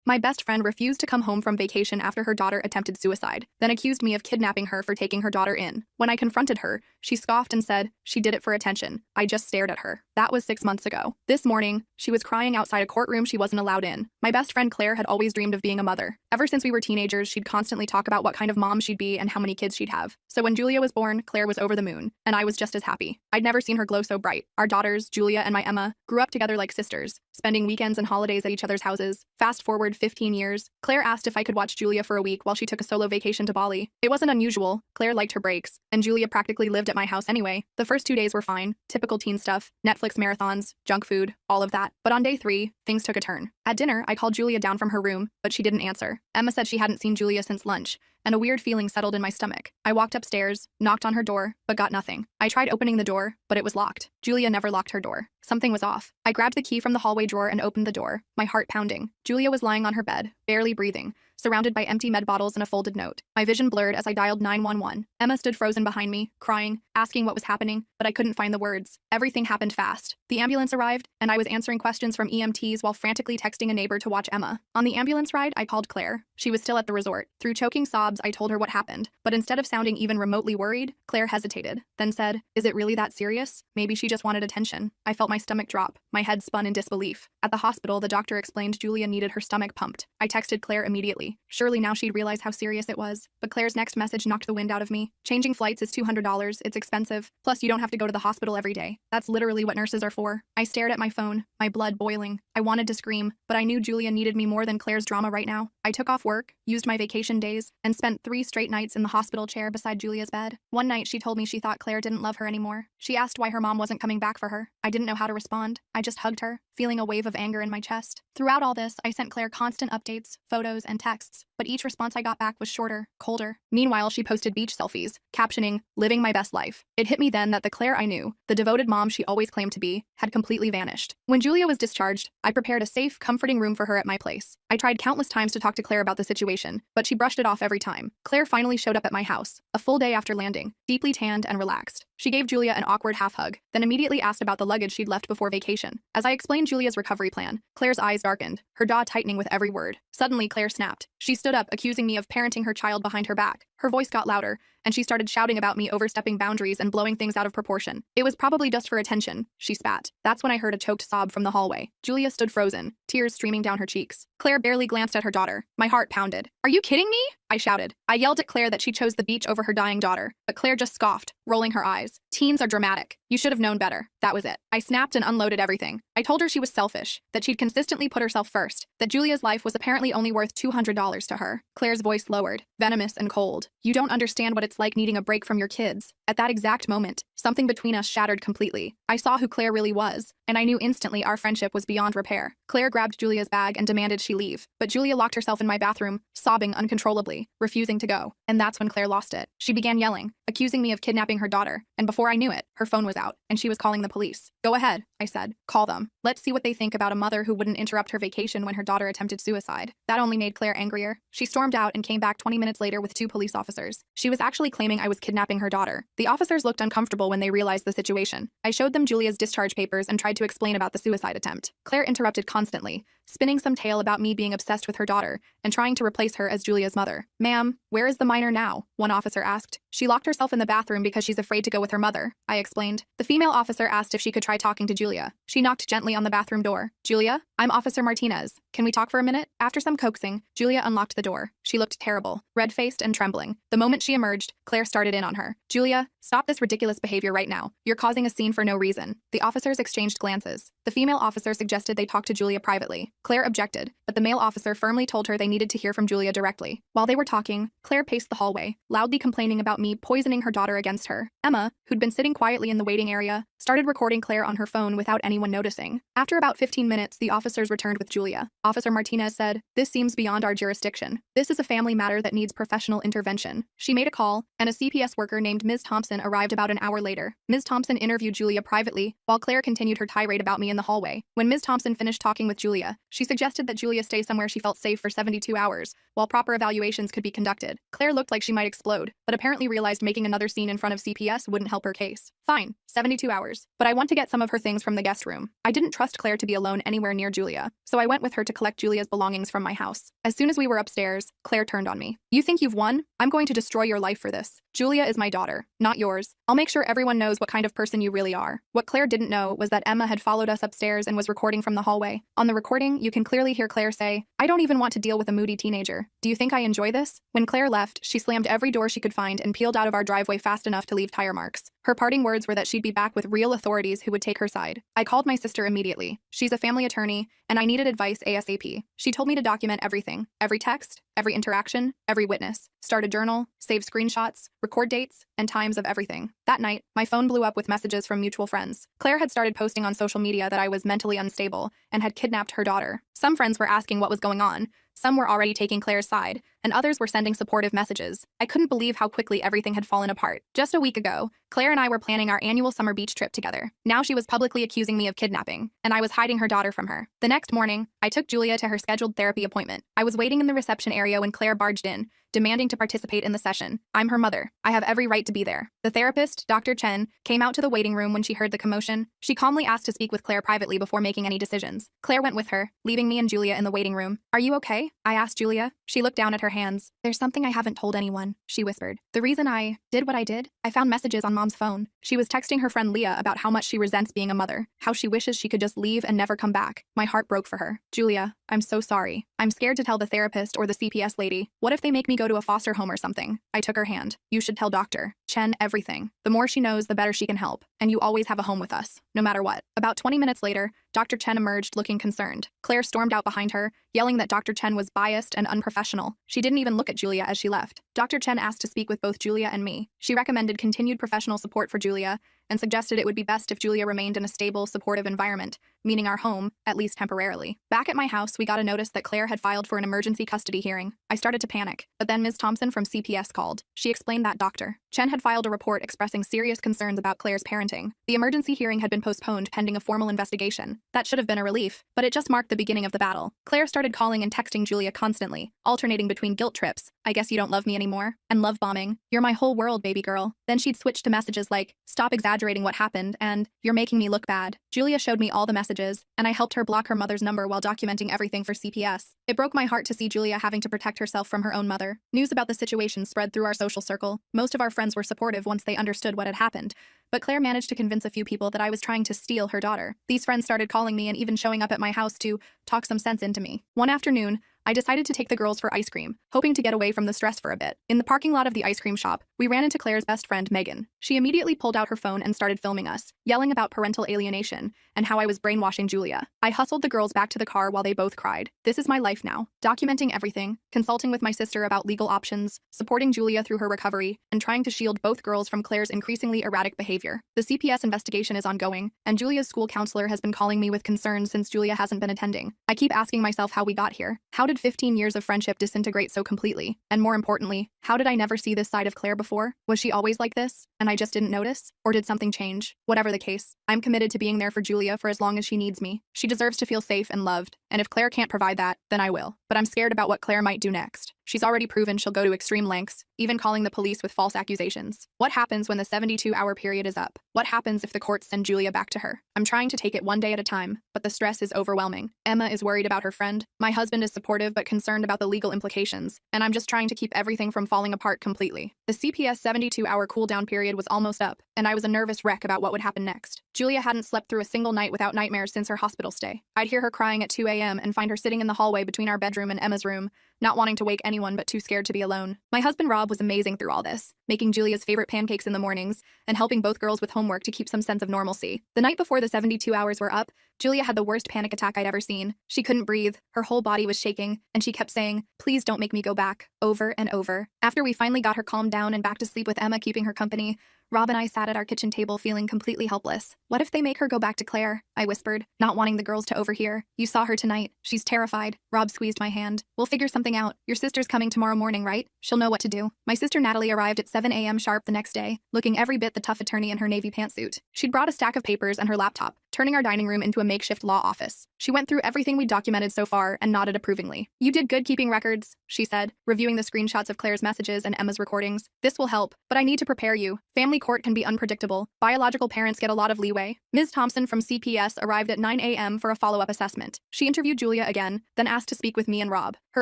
My best friend refused to come home from vacation after her daughter attempted suicide, then accused me of kidnapping her for taking her daughter in. When I confronted her, she scoffed and said she did it for attention. I just stared at her. That was 6 months ago. This morning, she was crying outside a courtroom she wasn't allowed in. My best friend Claire had always dreamed of being a mother. Ever since we were teenagers, she'd constantly talk about what kind of mom she'd be and how many kids she'd have. So when Julia was born, Claire was over the moon, and I was just as happy. I'd never seen her glow so bright. Our daughters, Julia and my Emma, grew up together like sisters, spending weekends and holidays at each other's houses. Fast forward 15 years, Claire asked if I could watch Julia for a week while she took a solo vacation to Bali. It wasn't unusual. Claire liked her breaks, and Julia practically lived at my house anyway. The first 2 days were fine, typical teen stuff, Netflix marathons, junk food, all of that. But on day 3, things took a turn. At dinner, I called Julia down from her room, but she didn't answer. Emma said she hadn't seen Julia since lunch, and a weird feeling settled in my stomach. I walked upstairs, knocked on her door, but got nothing. I tried opening the door, but it was locked. Julia never locked her door. Something was off. I grabbed the key from the hallway drawer and opened the door, my heart pounding. Julia was lying on her bed, barely breathing, surrounded by empty med bottles and a folded note. My vision blurred as I dialed 911. Emma stood frozen behind me, crying, asking what was happening, but I couldn't find the words. Everything happened fast. The ambulance arrived, and I was answering questions from EMTs while frantically texting a neighbor to watch Emma. On the ambulance ride, I called Claire. She was still at the resort. Through choking sobs, I told her what happened, but instead of sounding even remotely worried, Claire hesitated, then said, "Is it really that serious? Maybe she just wanted attention." I felt my stomach drop. My head spun in disbelief. At the hospital, the doctor explained Julia needed her stomach pumped. I texted Claire immediately. Surely now she'd realize how serious it was. But Claire's next message knocked the wind out of me. Changing flights is $200. It's expensive. Plus, you don't have to go to the hospital every day. That's literally what nurses are for. I stared at my phone, my blood boiling. I wanted to scream, but I knew Julia needed me more than Claire's drama right now. I took off work, used my vacation days, and spent 3 straight nights in the hospital chair beside Julia's bed. One night, she told me she thought Claire didn't love her anymore. She asked why her mom wasn't coming back for her. I didn't know how to respond. I just hugged her, feeling a wave of anger in my chest. Throughout all this, I sent Claire constant updates, photos, and texts, but each response I got back was shorter, colder. Meanwhile, she posted beach selfies, captioning, "Living my best life." It hit me then that the Claire I knew, the devoted mom she always claimed to be, had completely vanished. When Julia was discharged, I prepared a safe, comforting room for her at my place. I tried countless times to talk to Claire about the situation, but she brushed it off every time. Claire finally showed up at my house, a full day after landing, deeply tanned and relaxed. She gave Julia an awkward half-hug, then immediately asked about the luggage she'd left before vacation. As I explained Julia's recovery plan, Claire's eyes darkened, her jaw tightening with every word. Suddenly, Claire snapped. She stood up, accusing me of parenting her child behind her back. Her voice got louder, and she started shouting about me overstepping boundaries and blowing things out of proportion. "It was probably just for attention," she spat. That's when I heard a choked sob from the hallway. Julia stood frozen, tears streaming down her cheeks. Claire barely glanced at her daughter. My heart pounded. "Are you kidding me?" I shouted. I yelled at Claire that she chose the beach over her dying daughter, but Claire just scoffed, rolling her eyes. "Teens are dramatic. You should have known better." That was it. I snapped and unloaded everything. I told her she was selfish, that she'd consistently put herself first, that Julia's life was apparently only worth $200 to her. Claire's voice lowered, venomous and cold. "You don't understand what it's like needing a break from your kids." At that exact moment, something between us shattered completely. I saw who Claire really was, and I knew instantly our friendship was beyond repair. Claire grabbed Julia's bag and demanded she leave, but Julia locked herself in my bathroom, sobbing uncontrollably, refusing to go. And that's when Claire lost it. She began yelling, accusing me of kidnapping her daughter, and before I knew it, her phone was out, and she was calling the police. "Go ahead," I said. "Call them. Let's see what they think about a mother who wouldn't interrupt her vacation when her daughter attempted suicide." That only made Claire angrier. She stormed out and came back 20 minutes later with 2 police officers. She was actually claiming I was kidnapping her daughter. The officers looked uncomfortable when they realized the situation. I showed them Julia's discharge papers and tried to explain about the suicide attempt. Claire interrupted constantly, spinning some tale about me being obsessed with her daughter and trying to replace her as Julia's mother. "Ma'am, where is the minor now?" one officer asked. "She locked herself in the bathroom because she's afraid to go with her mother," I explained. The female officer asked if she could try talking to Julia. She knocked gently on the bathroom door. "Julia, I'm Officer Martinez. Can we talk for a minute?" After some coaxing, Julia unlocked the door. She looked terrible, red-faced and trembling. The moment she emerged, Claire started in on her. "Julia, stop this ridiculous behavior right now. You're causing a scene for no reason." The officers exchanged glances. The female officer suggested they talk to Julia privately. Claire objected, but the male officer firmly told her they needed to hear from Julia directly. While they were talking, Claire paced the hallway, loudly complaining about me poisoning her daughter against her. Emma, who'd been sitting quietly in the waiting area, started recording Claire on her phone without anyone noticing. After about 15 minutes, the officers returned with Julia. Officer Martinez said, "This seems beyond our jurisdiction. This is a family matter that needs professional intervention." She made a call, and a CPS worker named Ms. Thompson arrived about an hour later. Ms. Thompson interviewed Julia privately, while Claire continued her tirade about me in the hallway. When Ms. Thompson finished talking with Julia, she suggested that Julia stay somewhere she felt safe for 72 hours, while proper evaluations could be conducted. Claire looked like she might explode, but apparently realized making another scene in front of CPS CPS wouldn't help her case. Fine, 72 hours. But I want to get some of her things from the guest room. I didn't trust Claire to be alone anywhere near Julia, so I went with her to collect Julia's belongings from my house. As soon as we were upstairs, Claire turned on me. You think you've won? I'm going to destroy your life for this. Julia is my daughter, not yours. I'll make sure everyone knows what kind of person you really are. What Claire didn't know was that Emma had followed us upstairs and was recording from the hallway. On the recording, you can clearly hear Claire say, "I don't even want to deal with a moody teenager. Do you think I enjoy this?" When Claire left, she slammed every door she could find and peeled out of our driveway fast enough to leave tire marks. Her parting words were that she'd be back with real authorities who would take her side. I called my sister immediately. She's a family attorney, and I needed advice ASAP. She told me to document everything, every text, every interaction, every witness, start a journal, save screenshots, record dates, and times of everything. That night, my phone blew up with messages from mutual friends. Claire had started posting on social media that I was mentally unstable and had kidnapped her daughter. Some friends were asking what was going on. Some were already taking Claire's side, and others were sending supportive messages. I couldn't believe how quickly everything had fallen apart. Just a week ago, Claire and I were planning our annual summer beach trip together. Now she was publicly accusing me of kidnapping, and I was hiding her daughter from her. The next morning, I took Julia to her scheduled therapy appointment. I was waiting in the reception area when Claire barged in, demanding to participate in the session. I'm her mother. I have every right to be there. The therapist, Dr. Chen, came out to the waiting room when she heard the commotion. She calmly asked to speak with Claire privately before making any decisions. Claire went with her, leaving me and Julia in the waiting room. "Are you okay?" I asked Julia. She looked down at her hands. "There's something I haven't told anyone," she whispered. "The reason I did what I did, I found messages on Mom's phone. She was texting her friend Leah about how much she resents being a mother, how she wishes she could just leave and never come back. My heart broke for her. Julia, I'm so sorry. I'm scared to tell the therapist or the CPS lady. What if they make me go to a foster home or something?" I took her hand. "You should tell Dr. Chen everything. The more she knows, the better she can help. And you always have a home with us, no matter what." About 20 minutes later, Dr. Chen emerged looking concerned. Claire stormed out behind her, yelling that Dr. Chen was biased and unprofessional. She didn't even look at Julia as she left. Dr. Chen asked to speak with both Julia and me. She recommended continued professional support for Julia and suggested it would be best if Julia remained in a stable, supportive environment, meaning our home, at least temporarily. Back at my house, we got a notice that Claire had filed for an emergency custody hearing. I started to panic, but then Ms. Thompson from CPS called. She explained that Dr. Chen had filed a report expressing serious concerns about Claire's parenting. The emergency hearing had been postponed pending a formal investigation. That should have been a relief, but it just marked the beginning of the battle. Claire started calling and texting Julia constantly, alternating between guilt trips, "I guess you don't love me anymore," and love bombing, "You're my whole world, baby girl." Then she'd switch to messages like, "Stop exaggerating what happened," and "You're making me look bad." Julia showed me all the messages, and I helped her block her mother's number while documenting everything for CPS. It broke my heart to see Julia having to protect herself from her own mother. News about the situation spread through our social circle. Most of our friends were supportive once they understood what had happened, but Claire managed to convince a few people that I was trying to steal her daughter. These friends started calling me and even showing up at my house to talk some sense into me. One afternoon, I decided to take the girls for ice cream, hoping to get away from the stress for a bit. In the parking lot of the ice cream shop, we ran into Claire's best friend, Megan. She immediately pulled out her phone and started filming us, yelling about parental alienation and how I was brainwashing Julia. I hustled the girls back to the car while they both cried. This is my life now, documenting everything, consulting with my sister about legal options, supporting Julia through her recovery, and trying to shield both girls from Claire's increasingly erratic behavior. The CPS investigation is ongoing, and Julia's school counselor has been calling me with concerns since Julia hasn't been attending. I keep asking myself how we got here. How did 15 years of friendship disintegrate so completely? And more importantly, how did I never see this side of Claire before? Was she always like this, and I just didn't notice? Or did something change? Whatever the case, I'm committed to being there for Julia for as long as she needs me. She deserves to feel safe and loved, and if Claire can't provide that, then I will. But I'm scared about what Claire might do next. She's already proven she'll go to extreme lengths, even calling the police with false accusations. What happens when the 72-hour period is up? What happens if the courts send Julia back to her? I'm trying to take it one day at a time, but the stress is overwhelming. Emma is worried about her friend. My husband is supportive but concerned about the legal implications, and I'm just trying to keep everything from falling apart completely. The CPS 72-hour cooldown period was almost up, and I was a nervous wreck about what would happen next. Julia hadn't slept through a single night without nightmares since her hospital stay. I'd hear her crying at 2 a.m. and find her sitting in the hallway between our bedroom and Emma's room, not wanting to wake anyone but too scared to be alone. My husband Rob was amazing through all this, making Julia's favorite pancakes in the mornings and helping both girls with homework to keep some sense of normalcy. The night before the 72 hours were up, Julia had the worst panic attack I'd ever seen. She couldn't breathe, her whole body was shaking, and she kept saying, "Please don't make me go back," over and over. After we finally got her calmed down and back to sleep with Emma keeping her company, Rob and I sat at our kitchen table feeling completely helpless. "What if they make her go back to Claire?" I whispered, not wanting the girls to overhear. "You saw her tonight. She's terrified." Rob squeezed my hand. "We'll figure something out. Your sister's coming tomorrow morning, right? She'll know what to do." My sister Natalie arrived at 7 a.m. sharp the next day, looking every bit the tough attorney in her navy pantsuit. She'd brought a stack of papers and her laptop, turning our dining room into a makeshift law office. She went through everything we'd documented so far and nodded approvingly. "You did good keeping records," she said, reviewing the screenshots of Claire's messages and Emma's recordings. "This will help, but I need to prepare you. Family court can be unpredictable. Biological parents get a lot of leeway. Ms. Thompson from CPS arrived at 9 a.m. for a follow-up assessment. She interviewed Julia again, then asked to speak with me and Rob. Her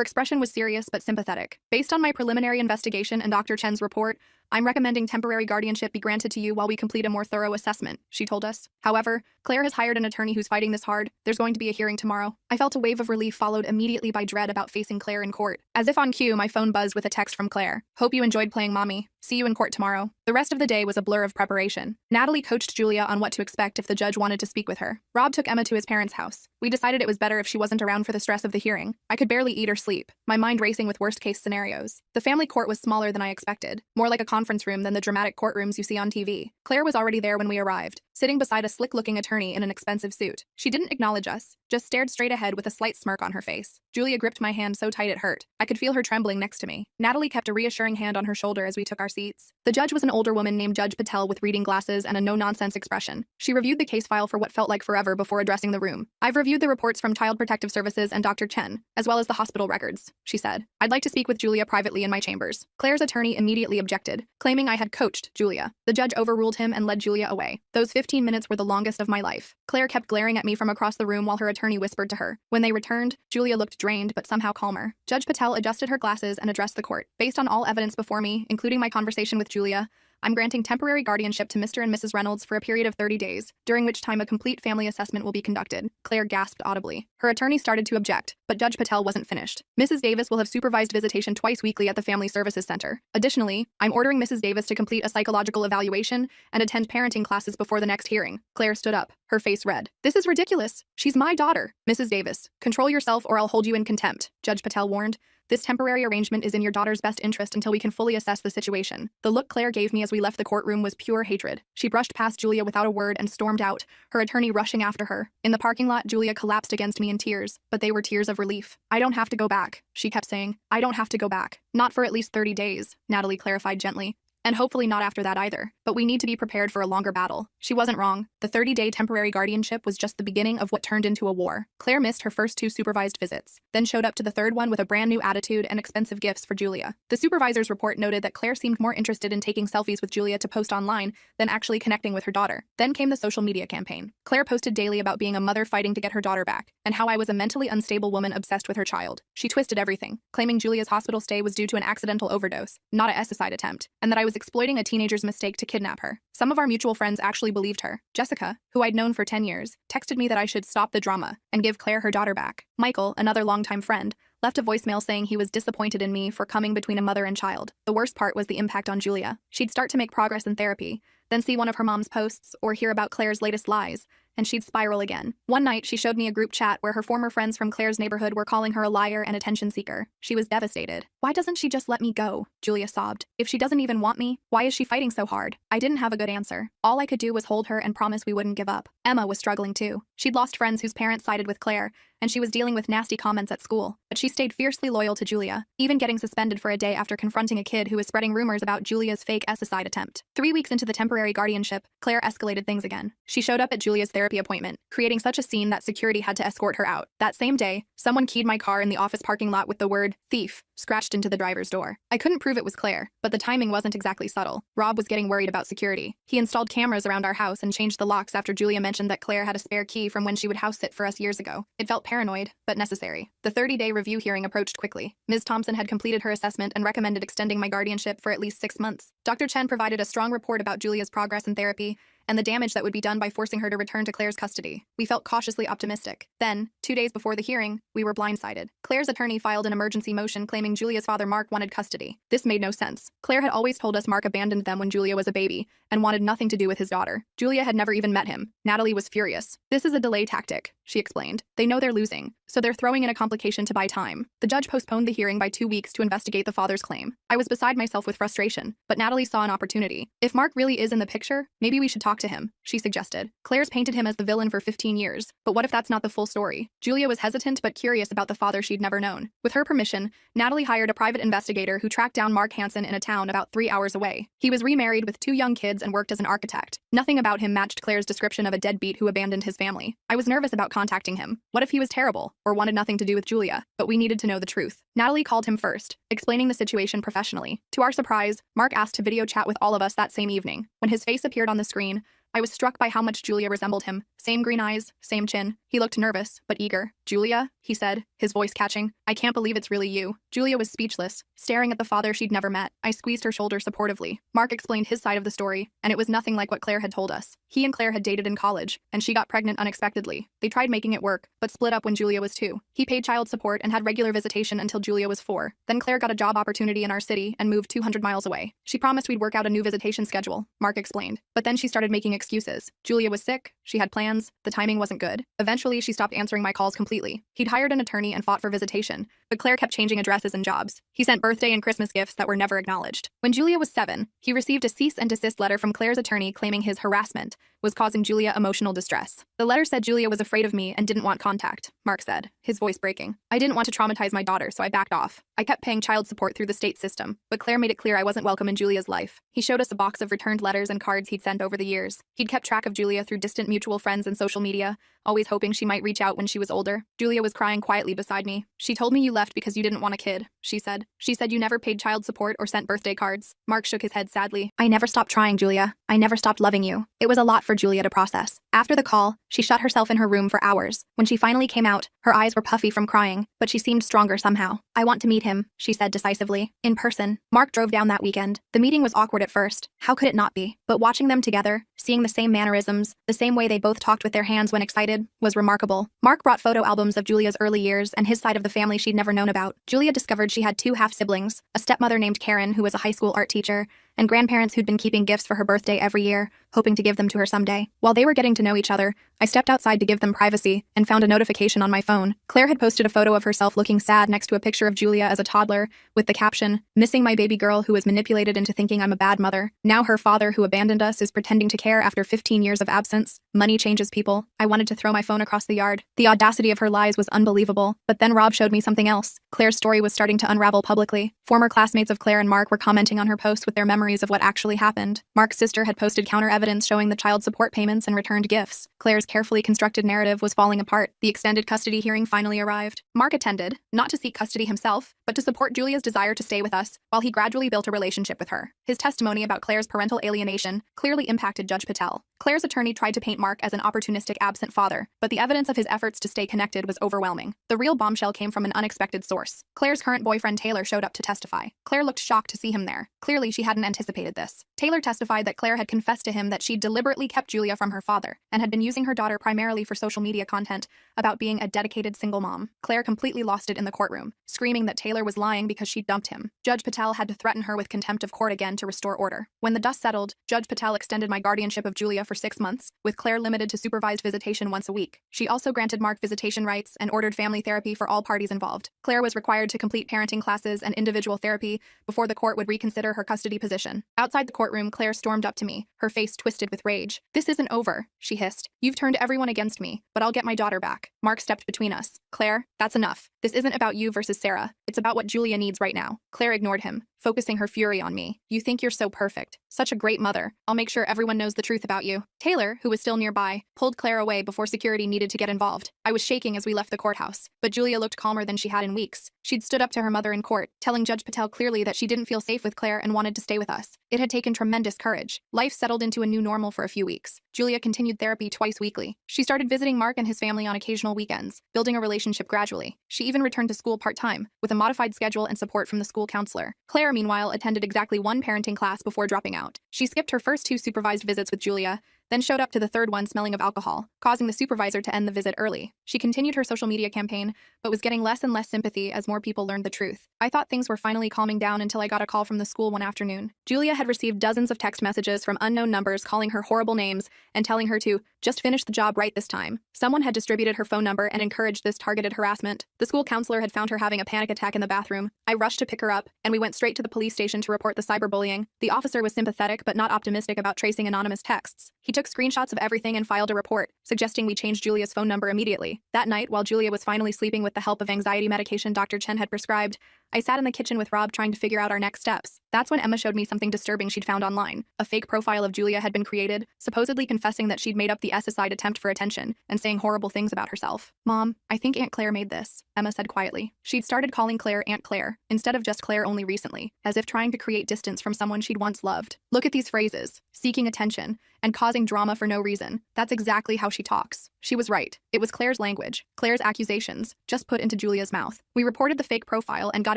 expression was serious but sympathetic. Based on my preliminary investigation and Dr. Chen's report, I'm recommending temporary guardianship be granted to you while we complete a more thorough assessment, she told us. However, Claire has hired an attorney who's fighting this hard. There's going to be a hearing tomorrow. I felt a wave of relief followed immediately by dread about facing Claire in court. As if on cue, my phone buzzed with a text from Claire. Hope you enjoyed playing mommy. See you in court tomorrow. The rest of the day was a blur of preparation. Natalie coached Julia on what to expect if the judge wanted to speak with her. Rob took Emma to his parents' house. We decided it was better if she wasn't around for the stress of the hearing. I could barely eat or sleep, my mind racing with worst-case scenarios. The family court was smaller than I expected, more like a conference room than the dramatic courtrooms you see on TV. Claire was already there when we arrived, sitting beside a slick-looking attorney in an expensive suit. She didn't acknowledge us, just stared straight ahead with a slight smirk on her face. Julia gripped my hand so tight it hurt. I could feel her trembling next to me. Natalie kept a reassuring hand on her shoulder as we took our seats. The judge was an older woman named Judge Patel with reading glasses and a no-nonsense expression. She reviewed the case file for what felt like forever before addressing the room. I've reviewed the reports from Child Protective Services and Dr. Chen, as well as the hospital records, she said. I'd like to speak with Julia privately in my chambers. Claire's attorney immediately objected, claiming I had coached Julia. The judge overruled him and led Julia away. Those 15 minutes were the longest of my life. Claire kept glaring at me from across the room while her attorney whispered to her. When they returned, Julia looked drained but somehow calmer. Judge Patel adjusted her glasses and addressed the court. Based on all evidence before me, including my conversation with Julia, I'm granting temporary guardianship to Mr. and Mrs. Reynolds for a period of 30 days, during which time a complete family assessment will be conducted. Claire gasped audibly. Her attorney started to object, but Judge Patel wasn't finished. Mrs. Davis will have supervised visitation twice weekly at the Family Services Center. Additionally, I'm ordering Mrs. Davis to complete a psychological evaluation and attend parenting classes before the next hearing. Claire stood up, her face red. This is ridiculous. She's my daughter. Mrs. Davis, control yourself or I'll hold you in contempt, Judge Patel warned. This temporary arrangement is in your daughter's best interest until we can fully assess the situation. The look Claire gave me as we left the courtroom was pure hatred. She brushed past Julia without a word and stormed out, her attorney rushing after her. In the parking lot, Julia collapsed against me in tears, but they were tears of relief. I don't have to go back, she kept saying. I don't have to go back. Not for at least 30 days, Natalie clarified gently. And hopefully not after that either. But we need to be prepared for a longer battle. She wasn't wrong. The 30-day temporary guardianship was just the beginning of what turned into a war. Claire missed her first 2 supervised visits, then showed up to the third one with a brand new attitude and expensive gifts for Julia. The supervisor's report noted that Claire seemed more interested in taking selfies with Julia to post online than actually connecting with her daughter. Then came the social media campaign. Claire posted daily about being a mother fighting to get her daughter back, and how I was a mentally unstable woman obsessed with her child. She twisted everything, claiming Julia's hospital stay was due to an accidental overdose, not a suicide attempt, and that I was exploiting a teenager's mistake to kidnap her. Some of our mutual friends actually believed her. Jessica, who I'd known for 10 years, texted me that I should stop the drama and give Claire her daughter back. Michael, another longtime friend, left a voicemail saying he was disappointed in me for coming between a mother and child. The worst part was the impact on Julia. She'd start to make progress in therapy, then see one of her mom's posts or hear about Claire's latest lies, and she'd spiral again. One night, she showed me a group chat where her former friends from Claire's neighborhood were calling her a liar and attention seeker. She was devastated. Why doesn't she just let me go? Julia sobbed. If she doesn't even want me, why is she fighting so hard? I didn't have a good answer. All I could do was hold her and promise we wouldn't give up. Emma was struggling too. She'd lost friends whose parents sided with Claire, and she was dealing with nasty comments at school. But she stayed fiercely loyal to Julia, even getting suspended for a day after confronting a kid who was spreading rumors about Julia's fake suicide attempt. 3 weeks into the temporary guardianship, Claire escalated things again. She showed up at Julia's therapy appointment, creating such a scene that security had to escort her out. That same day, someone keyed my car in the office parking lot with the word "thief" scratched into the driver's door. I couldn't prove it was Claire, but the timing wasn't exactly subtle. Rob was getting worried about security. He installed cameras around our house and changed the locks after Julia mentioned that Claire had a spare key from when she would house sit for us years ago. It felt paranoid, but necessary. The 30-day review hearing approached quickly. Ms. Thompson had completed her assessment and recommended extending my guardianship for at least 6 months. Dr. Chen provided a strong report about Julia's progress in therapy and the damage that would be done by forcing her to return to Claire's custody. We felt cautiously optimistic. Then, 2 days before the hearing, we were blindsided. Claire's attorney filed an emergency motion claiming Julia's father Mark wanted custody. This made no sense. Claire had always told us Mark abandoned them when Julia was a baby and wanted nothing to do with his daughter. Julia had never even met him. Natalie was furious. This is a delay tactic, she explained. They know they're losing, so they're throwing in a complication to buy time. The judge postponed the hearing by 2 weeks to investigate the father's claim. I was beside myself with frustration, but Natalie saw an opportunity. If Mark really is in the picture, maybe we should talk to him, she suggested. Claire's painted him as the villain for 15 years, but what if that's not the full story? Julia was hesitant but curious about the father she'd never known. With her permission, Natalie hired a private investigator who tracked down Mark Hansen in a town about 3 hours away. He was remarried with 2 young kids and worked as an architect. Nothing about him matched Claire's description of a deadbeat who abandoned his family. I was nervous about contacting him. What if he was terrible or wanted nothing to do with Julia? But we needed to know the truth. Natalie called him first, explaining the situation professionally. To our surprise, Mark asked to video chat with all of us that same evening. When his face appeared on the screen, I was struck by how much Julia resembled him. Same green eyes, same chin. He looked nervous, but eager. "Julia," he said, his voice catching. "I can't believe it's really you." Julia was speechless, staring at the father she'd never met. I squeezed her shoulder supportively. Mark explained his side of the story, and it was nothing like what Claire had told us. He and Claire had dated in college, and she got pregnant unexpectedly. They tried making it work, but split up when Julia was 2. He paid child support and had regular visitation until Julia was 4. Then Claire got a job opportunity in our city and moved 200 miles away. She promised we'd work out a new visitation schedule, Mark explained. But then she started making excuses. Julia was sick, she had plans, the timing wasn't good. Eventually, she stopped answering my calls completely. He'd hired an attorney and fought for visitation, but Claire kept changing addresses and jobs. He sent birthday and Christmas gifts that were never acknowledged. When Julia was 7, he received a cease and desist letter from Claire's attorney claiming his harassment was causing Julia emotional distress. The letter said Julia was afraid of me and didn't want contact, Mark said, his voice breaking. "I didn't want to traumatize my daughter, so I backed off. I kept paying child support through the state system, but Claire made it clear I wasn't welcome in Julia's life." He showed us a box of returned letters and cards he'd sent over the years. He'd kept track of Julia through distant mutual friends and social media, always hoping she might reach out when she was older. Julia was crying quietly beside me. "She told me you left because you didn't want a kid," she said. "She said you never paid child support or sent birthday cards." Mark shook his head sadly. "I never stopped trying, Julia. I never stopped loving you." It was a lot for Julia to process. After the call, she shut herself in her room for hours. When she finally came out, her eyes were puffy from crying, but she seemed stronger somehow. "I want to meet him," she said decisively. "In person." Mark drove down that weekend. The meeting was awkward at first. How could it not be? But watching them together, seeing the same mannerisms, the same way they both talked with their hands when excited, was remarkable. Mark brought photo albums of Julia's early years and his side of the family she'd never known about. Julia discovered she had 2 half-siblings, a stepmother named Karen who was a high school art teacher, and grandparents who'd been keeping gifts for her birthday every year, hoping to give them to her someday. While they were getting to know each other, I stepped outside to give them privacy and found a notification on my phone. Claire had posted a photo of herself looking sad next to a picture of Julia as a toddler, with the caption, "Missing my baby girl who was manipulated into thinking I'm a bad mother. Now her father who abandoned us is pretending to care after 15 years of absence. Money changes people." I wanted to throw my phone across the yard. The audacity of her lies was unbelievable. But then Rob showed me something else. Claire's story was starting to unravel publicly. Former classmates of Claire and Mark were commenting on her post with their memories of what actually happened. Mark's sister had posted counter-evidence showing the child support payments and returned gifts. Claire's carefully constructed narrative was falling apart. The extended custody hearing finally arrived. Mark attended, not to seek custody himself, but to support Julia's desire to stay with us, while he gradually built a relationship with her. His testimony about Claire's parental alienation clearly impacted Judge Patel. Claire's attorney tried to paint Mark as an opportunistic absent father, but the evidence of his efforts to stay connected was overwhelming. The real bombshell came from an unexpected source. Claire's current boyfriend Taylor showed up to testify. Claire looked shocked to see him there. Clearly, she hadn't anticipated this. Taylor testified that Claire had confessed to him that she deliberately kept Julia from her father and had been using her daughter primarily for social media content about being a dedicated single mom. Claire completely lost it in the courtroom, screaming that Taylor was lying because she dumped him. Judge Patel had to threaten her with contempt of court again to restore order. When the dust settled, Judge Patel extended my guardianship of Julia for 6 months, with Claire limited to supervised visitation once a week. She also granted Mark visitation rights and ordered family therapy for all parties involved. Claire was required to complete parenting classes and individual therapy before the court would reconsider her custody position. Outside the courtroom, Claire stormed up to me, her face twisted with rage. "This isn't over," she hissed. "You've turned everyone against me, but I'll get my daughter back." Mark stepped between us. "Claire, that's enough. This isn't about you versus Sarah. It's about what Julia needs right now." Claire ignored him, focusing her fury on me. "You think you're so perfect. Such a great mother. I'll make sure everyone knows the truth about you." Taylor, who was still nearby, pulled Claire away before security needed to get involved. I was shaking as we left the courthouse, but Julia looked calmer than she had in weeks. She'd stood up to her mother in court, telling Judge Patel clearly that she didn't feel safe with Claire and wanted to stay with us. It had taken tremendous courage. Life settled into a new normal for a few weeks. Julia continued therapy twice weekly. She started visiting Mark and his family on occasional weekends, building a relationship gradually. She even returned to school part-time, with a modified schedule and support from the school counselor. Claire, meanwhile, attended exactly 1 parenting class before dropping out. She skipped her first 2 supervised visits with Julia, then showed up to the 3rd one smelling of alcohol, causing the supervisor to end the visit early. She continued her social media campaign, but was getting less and less sympathy as more people learned the truth. I thought things were finally calming down until I got a call from the school one afternoon. Julia had received dozens of text messages from unknown numbers calling her horrible names and telling her to just finish the job right this time. Someone had distributed her phone number and encouraged this targeted harassment. The school counselor had found her having a panic attack in the bathroom. I rushed to pick her up, and we went straight to the police station to report the cyberbullying. The officer was sympathetic but not optimistic about tracing anonymous texts. He took screenshots of everything and filed a report, suggesting we change Julia's phone number immediately. That night, while Julia was finally sleeping with the help of anxiety medication Dr. Chen had prescribed, I sat in the kitchen with Rob trying to figure out our next steps. That's when Emma showed me something disturbing she'd found online. A fake profile of Julia had been created, supposedly confessing that she'd made up the S-side attempt for attention and saying horrible things about herself. Mom, I think Aunt Claire made this, Emma said quietly. She'd started calling Claire Aunt Claire, instead of just Claire only recently, as if trying to create distance from someone she'd once loved. Look at these phrases: seeking attention, and causing drama for no reason. That's exactly how she talks. She was right. It was Claire's language, Claire's accusations, just put into Julia's mouth. We reported the fake profile and got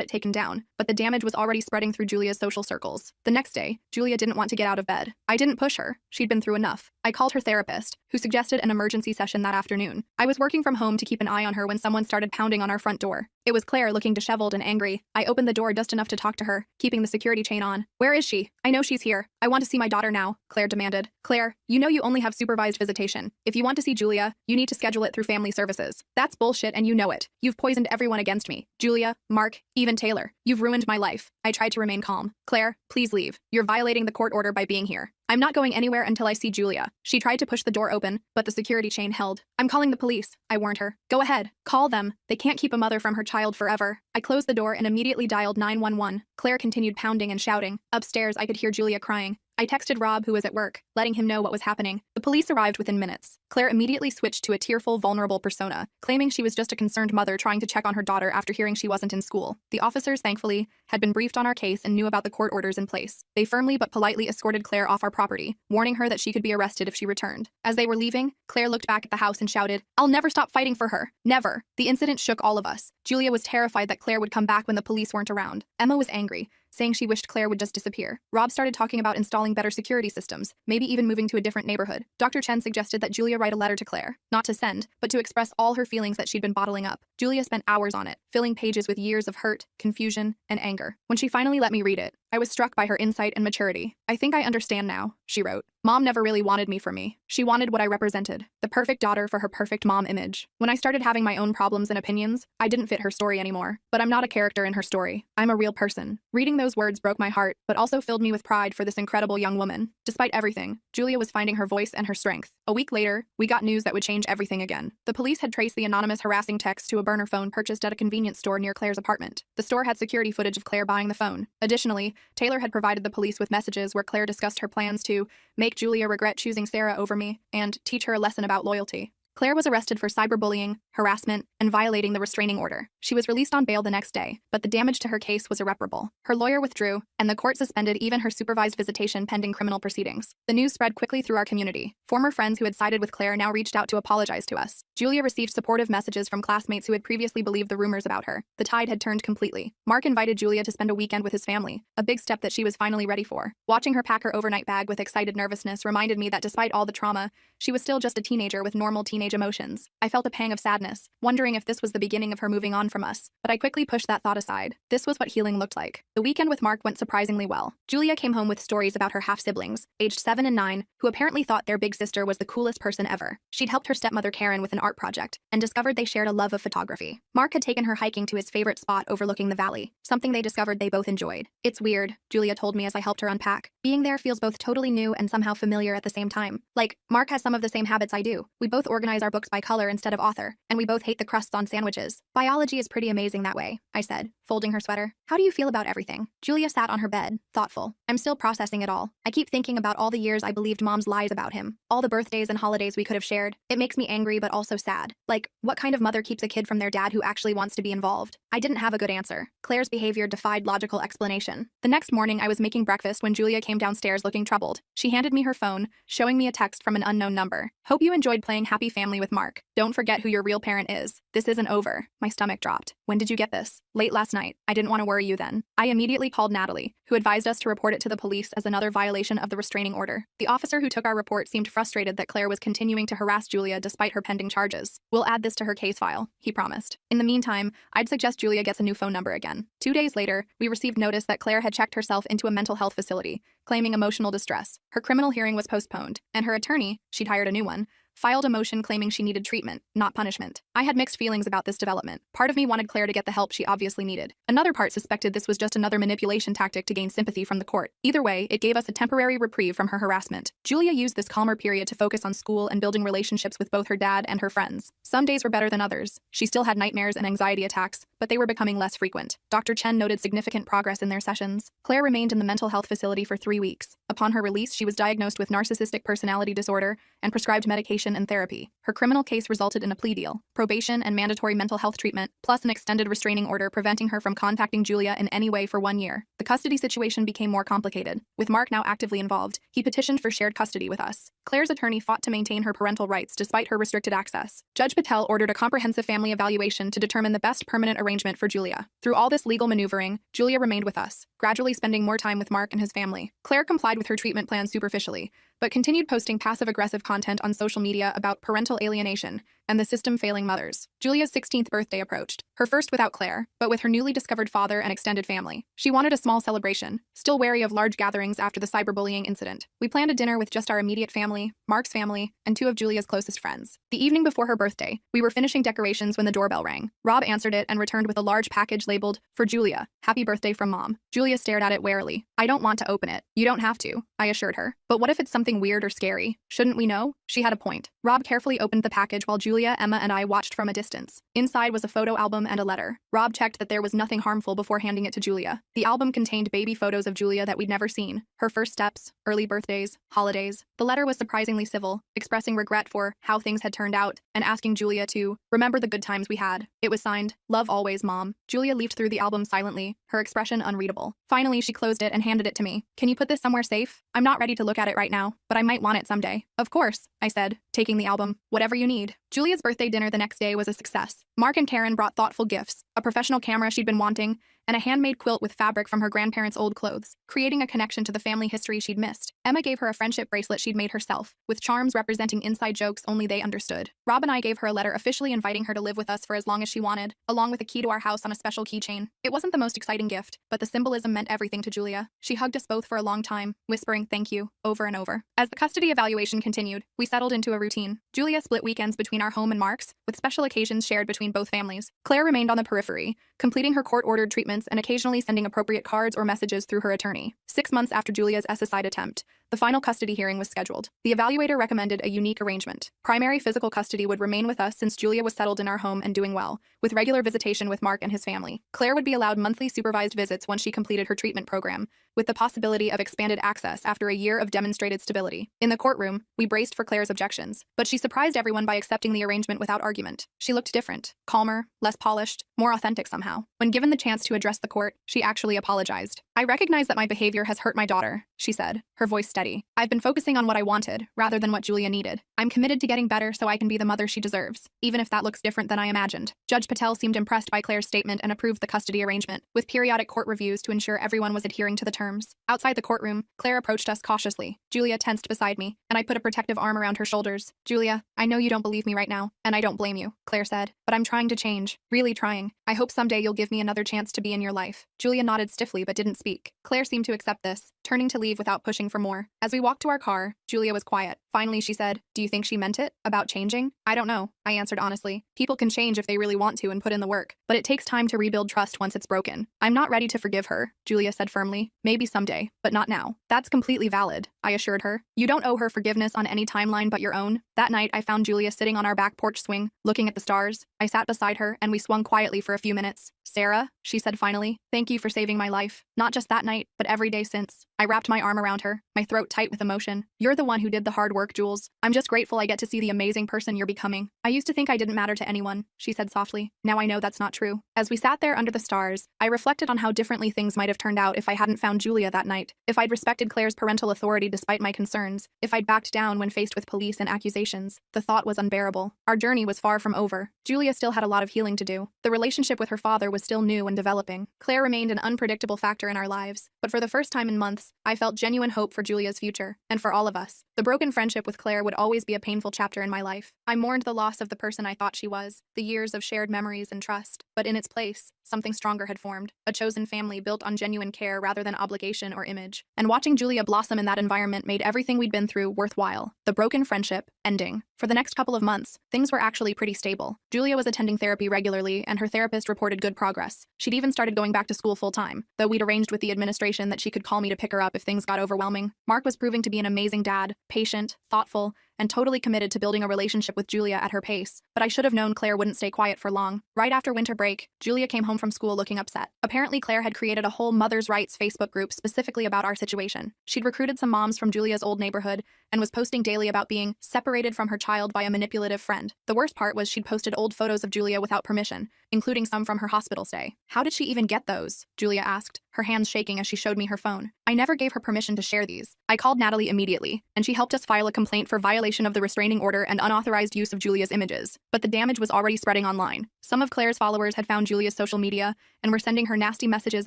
it taken down, but the damage was already spreading through Julia's social circles. The next day, Julia didn't want to get out of bed. I didn't push her. She'd been through enough. I called her therapist, who suggested an emergency session that afternoon. I was working from home to keep an eye on her when someone started pounding on our front door. It was Claire, looking disheveled and angry. I opened the door just enough to talk to her, keeping the security chain on. Where is she? I know she's here. I want to see my daughter now, Claire demanded. Claire, you know you only have supervised visitation. If you want to see Julia, you need to schedule it through family services. That's bullshit and you know it. You've poisoned everyone against me. Julia, Mark, even Taylor. You've ruined my life. I tried to remain calm. Claire, please leave. You're violating the court order by being here. I'm not going anywhere until I see Julia. She tried to push the door open, but the security chain held. I'm calling the police, I warned her. Go ahead. Call them. They can't keep a mother from her child forever. I closed the door and immediately dialed 911. Claire continued pounding and shouting. Upstairs, I could hear Julia crying. I texted Rob, who was at work, letting him know what was happening. The police arrived within minutes. Claire immediately switched to a tearful, vulnerable persona, claiming she was just a concerned mother trying to check on her daughter after hearing she wasn't in school. The officers, thankfully, had been briefed on our case and knew about the court orders in place. They firmly but politely escorted Claire off our property, warning her that she could be arrested if she returned. As they were leaving, Claire looked back at the house and shouted, "I'll never stop fighting for her. Never." The incident shook all of us. Julia was terrified that Claire would come back when the police weren't around. Emma was angry, saying she wished Claire would just disappear. Rob started talking about installing better security systems, maybe even moving to a different neighborhood. Dr. Chen suggested that Julia write a letter to Claire, not to send, but to express all her feelings that she'd been bottling up. Julia spent hours on it, filling pages with years of hurt, confusion, and anger. When she finally let me read it, I was struck by her insight and maturity. "I think I understand now," she wrote. "Mom never really wanted me for me. She wanted what I represented, the perfect daughter for her perfect mom image. When I started having my own problems and opinions, I didn't fit her story anymore. But I'm not a character in her story. I'm a real person." Reading those words broke my heart, but also filled me with pride for this incredible young woman. Despite everything, Julia was finding her voice and her strength. A week later, we got news that would change everything again. The police had traced the anonymous harassing text to a burner phone purchased at a convenience store near Claire's apartment. The store had security footage of Claire buying the phone. Additionally, Taylor had provided the police with messages where Claire discussed her plans to make Julia regret choosing Sarah over me and teach her a lesson about loyalty. Claire was arrested for cyberbullying, harassment, and violating the restraining order. She was released on bail the next day, but the damage to her case was irreparable. Her lawyer withdrew, and the court suspended even her supervised visitation pending criminal proceedings. The news spread quickly through our community. Former friends who had sided with Claire now reached out to apologize to us. Julia received supportive messages from classmates who had previously believed the rumors about her. The tide had turned completely. Mark invited Julia to spend a weekend with his family, a big step that she was finally ready for. Watching her pack her overnight bag with excited nervousness reminded me that despite all the trauma, she was still just a teenager with normal teenage emotions. I felt a pang of sadness, wondering if this was the beginning of her moving on from us, but I quickly pushed that thought aside. This was what healing looked like. The weekend with Mark went surprisingly well. Julia came home with stories about her half-siblings, aged 7 and 9, who apparently thought their big sister was the coolest person ever. She'd helped her stepmother Karen with an art project, and discovered they shared a love of photography. Mark had taken her hiking to his favorite spot overlooking the valley, something they discovered they both enjoyed. "It's weird," Julia told me as I helped her unpack. "Being there feels both totally new and somehow familiar at the same time. Like, Mark has some of the same habits I do. We both organize our books by color instead of author, and we both hate the crusts on sandwiches. Biology is pretty amazing that way," I said, folding her sweater. "How do you feel about everything?" Julia sat on her bed, thoughtful. "I'm still processing it all. I keep thinking about all the years I believed Mom's lies about him, all the birthdays and holidays we could have shared. It makes me angry but also sad. Like, what kind of mother keeps a kid from their dad who actually wants to be involved?" I didn't have a good answer. Claire's behavior defied logical explanation. The next morning, I was making breakfast when Julia came downstairs looking troubled. She handed me her phone, showing me a text from an unknown number. "Hope you enjoyed playing Happy Family with Mark. Don't forget who your real parent is. This isn't over." My stomach dropped. "When did you get this?" "Late last night. I didn't want to worry you then." I immediately called Natalie, who advised us to report it to the police as another violation of the restraining order. The officer who took our report seemed frustrated that Claire was continuing to harass Julia despite her pending charges. "We'll add this to her case file," he promised. "In the meantime, I'd suggest Julia gets a new phone number again." 2 days later, we received notice that Claire had checked herself into a mental health facility, claiming emotional distress. Her criminal hearing was postponed, and her attorney, she'd hired a new one, filed a motion claiming she needed treatment, not punishment. I had mixed feelings about this development. Part of me wanted Claire to get the help she obviously needed. Another part suspected this was just another manipulation tactic to gain sympathy from the court. Either way, it gave us a temporary reprieve from her harassment. Julia used this calmer period to focus on school and building relationships with both her dad and her friends. Some days were better than others. She still had nightmares and anxiety attacks, but they were becoming less frequent. Dr. Chen noted significant progress in their sessions. Claire remained in the mental health facility for 3 weeks. Upon her release, she was diagnosed with narcissistic personality disorder and prescribed medication and therapy. Her criminal case resulted in a plea deal, probation and mandatory mental health treatment, plus an extended restraining order preventing her from contacting Julia in any way for 1 year. The custody situation became more complicated. With Mark now actively involved, he petitioned for shared custody with us. Claire's attorney fought to maintain her parental rights despite her restricted access. Judge Patel ordered a comprehensive family evaluation to determine the best permanent arrangement for Julia. Through all this legal maneuvering, Julia remained with us, gradually spending more time with Mark and his family. Claire complied with her treatment plan superficially, but continued posting passive-aggressive content on social media about parental alienation and the system failing mothers. Julia's 16th birthday approached, her first without Claire, but with her newly discovered father and extended family. She wanted a small celebration, still wary of large gatherings after the cyberbullying incident. We planned a dinner with just our immediate family, Mark's family, and 2 of Julia's closest friends. The evening before her birthday, we were finishing decorations when the doorbell rang. Rob answered it and returned with a large package labeled, "For Julia, happy birthday from Mom." Julia stared at it warily. "I don't want to open it." "You don't have to," I assured her. "But what if it's something weird or scary? Shouldn't we know?" She had a point. Rob carefully opened the package while Julia, Emma, and I watched from a distance. Inside was a photo album and a letter. Rob checked that there was nothing harmful before handing it to Julia. The album contained baby photos of Julia that we'd never seen, her first steps, early birthdays, holidays. The letter was surprisingly civil, expressing regret for how things had turned out and asking Julia to remember the good times we had. It was signed, "Love always, Mom." Julia leafed through the album silently, her expression unreadable. Finally, she closed it and handed it to me. "Can you put this somewhere safe? I'm not ready to look at it right now, but I might want it someday." "Of course," I said, taking the album. "Whatever you need." Julia's birthday dinner the next day was a success. Mark and Karen brought thoughtful gifts, a professional camera she'd been wanting, and a handmade quilt with fabric from her grandparents' old clothes, creating a connection to the family history she'd missed. Emma gave her a friendship bracelet she'd made herself, with charms representing inside jokes only they understood. Rob and I gave her a letter officially inviting her to live with us for as long as she wanted, along with a key to our house on a special keychain. It wasn't the most exciting gift, but the symbolism meant everything to Julia. She hugged us both for a long time, whispering "thank you" over and over. As the custody evaluation continued, we settled into a routine. Julia split weekends between our home and Mark's, with special occasions shared between both families. Claire remained on the periphery, completing her court-ordered treatments and occasionally sending appropriate cards or messages through her attorney. 6 months after Julia's SSI attempt, the final custody hearing was scheduled. The evaluator recommended a unique arrangement. Primary physical custody would remain with us since Julia was settled in our home and doing well, with regular visitation with Mark and his family. Claire would be allowed monthly supervised visits once she completed her treatment program, with the possibility of expanded access after a year of demonstrated stability. In the courtroom, we braced for Claire's objections, but she surprised everyone by accepting the arrangement without argument. She looked different, calmer, less polished, more authentic somehow. When given the chance to address the court, she actually apologized. "I recognize that my behavior has hurt my daughter," she said, her voice steady. "I've been focusing on what I wanted, rather than what Julia needed. I'm committed to getting better so I can be the mother she deserves, even if that looks different than I imagined." Judge Patel seemed impressed by Claire's statement and approved the custody arrangement, with periodic court reviews to ensure everyone was adhering to the terms. Outside the courtroom, Claire approached us cautiously. Julia tensed beside me, and I put a protective arm around her shoulders. "Julia, I know you don't believe me right now, and I don't blame you," Claire said, "but I'm trying to change, really trying. I hope someday you'll give me another chance to be in your life." Julia nodded stiffly but didn't speak. Claire seemed to accept this, turning to leave without pushing for more. As we walked to our car, Julia was quiet. Finally, she said, "Do you think she meant it? About changing?" "I don't know," I answered honestly. "People can change if they really want to and put in the work, but it takes time to rebuild trust once it's broken." "I'm not ready to forgive her," Julia said firmly. "Maybe someday, but not now." "That's completely valid," I assured her. "You don't owe her forgiveness on any timeline but your own." That night, I found Julia sitting on our back porch swing, looking at the stars. I sat beside her, and we swung quietly for a few minutes. "Sarah," she said finally, "thank you for saving my life. Not just that night, but every day since." I wrapped my arm around her, my throat tight with emotion. "You're the one who did the hard work, Jules. I'm just grateful I get to see the amazing person you're becoming." "I used to think I didn't matter to anyone," she said softly. "Now I know that's not true." As we sat there under the stars, I reflected on how differently things might have turned out if I hadn't found Julia that night, if I'd respected Claire's parental authority despite my concerns, if I'd backed down when faced with police and accusations. The thought was unbearable. Our journey was far from over. Julia still had a lot of healing to do. The relationship with her father was still new and developing. Claire remained an unpredictable factor in our lives, but for the first time in months, I felt genuine hope for Julia's future, and for all of us. The broken friendship with Claire would always be a painful chapter in my life. I mourned the loss of the person I thought she was, the years of shared memories and trust, but in its place, something stronger had formed, a chosen family built on genuine care rather than obligation or image. And watching Julia blossom in that environment made everything we'd been through worthwhile. The broken friendship ending. For the next couple of months, things were actually pretty stable. Julia was attending therapy regularly, and her therapist reported good progress. She'd even started going back to school full-time, though we'd arranged with the administration that she could call me to pick her up if things got overwhelming. Mark was proving to be an amazing dad, patient, thoughtful, and totally committed to building a relationship with Julia at her pace, but I should have known Claire wouldn't stay quiet for long. Right after winter break, Julia came home from school looking upset. Apparently, Claire had created a whole Mother's Rights Facebook group specifically about our situation. She'd recruited some moms from Julia's old neighborhood and was posting daily about being separated from her child by a manipulative friend. The worst part was she'd posted old photos of Julia without permission, including some from her hospital stay. How did she even get those? Julia asked, her hands shaking as she showed me her phone. I never gave her permission to share these. I called Natalie immediately, and she helped us file a complaint for violation of the restraining order and unauthorized use of Julia's images. But the damage was already spreading online. Some of Claire's followers had found Julia's social media and were sending her nasty messages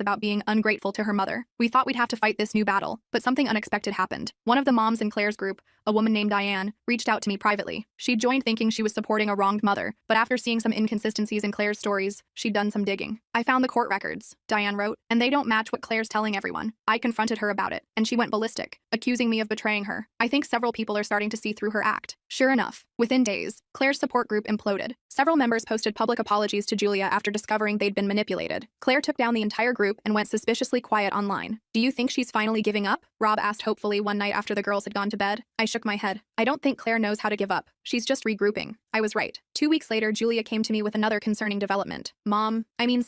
about being ungrateful to her mother. We thought we'd have to fight this new battle, but something unexpected happened. One of the moms in Claire's group, a woman named Diane, reached out to me privately. She'd joined thinking she was supporting a wronged mother, but after seeing some inconsistencies in Claire's stories, she'd done some digging. I found the court records, Diane wrote, and they don't match what Claire's telling everyone. I confronted her about it, and she went ballistic, accusing me of betraying her. I think several people are starting to see through her act. Sure enough, within days, Claire's support group imploded. Several members posted public apologies to Julia after discovering they'd been manipulated. Claire took down the entire group and went suspiciously quiet online. Do you think she's finally giving up? Rob asked hopefully one night after the girls had gone to bed. I shook my head. I don't think Claire knows how to give up. She's just regrouping. I was right. 2 weeks later, Julia came to me with another concerning development.